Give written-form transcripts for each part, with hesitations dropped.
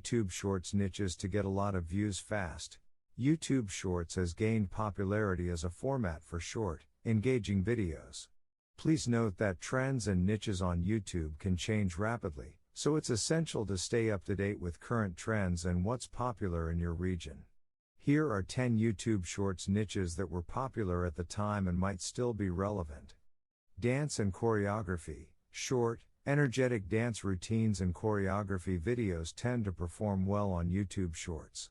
YouTube Shorts niches to get a lot of views fast. YouTube Shorts has gained popularity as a format for short, engaging videos. Please note that trends and niches on YouTube can change rapidly, so it's essential to stay up to date with current trends and what's popular in your region. Here are 10 YouTube Shorts niches that were popular at the time and might still be relevant. Dance and choreography. Short, energetic dance routines and choreography videos tend to perform well on YouTube Shorts.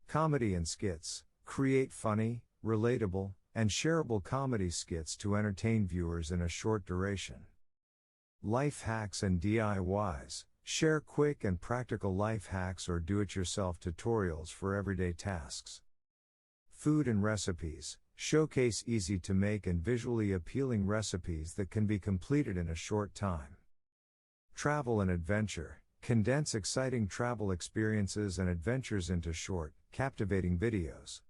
Comedy and skits. Create funny, relatable, and shareable comedy skits to entertain viewers in a short duration. Life hacks and DIYs. Share quick and practical life hacks or do-it-yourself tutorials for everyday tasks. Food and recipes. Showcase easy-to-make and visually appealing recipes that can be completed in a short time. Travel and adventure. Condense exciting travel experiences and adventures into short, captivating videos.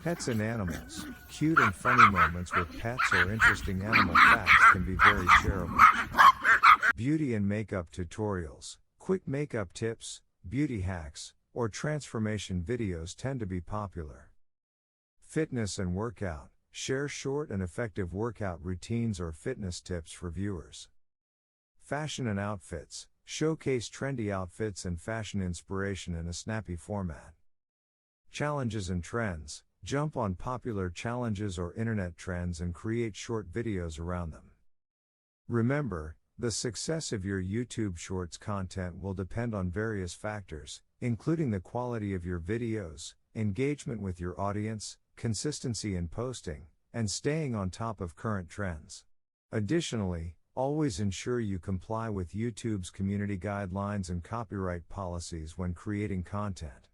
Pets and animals. Cute and funny moments with pets or interesting animal facts can be very shareable. Beauty and makeup tutorials. Quick makeup tips, beauty hacks, or transformation videos tend to be popular. Fitness and workout. Share short and effective workout routines or fitness tips for viewers. Fashion and outfits. Showcase trendy outfits and fashion inspiration in a snappy format. Challenges and trends. Jump on popular challenges or internet trends and create short videos around them. Remember, the success of your YouTube Shorts content will depend on various factors, including the quality of your videos, engagement with your audience, consistency in posting, and staying on top of current trends. Additionally, always ensure you comply with YouTube's community guidelines and copyright policies when creating content.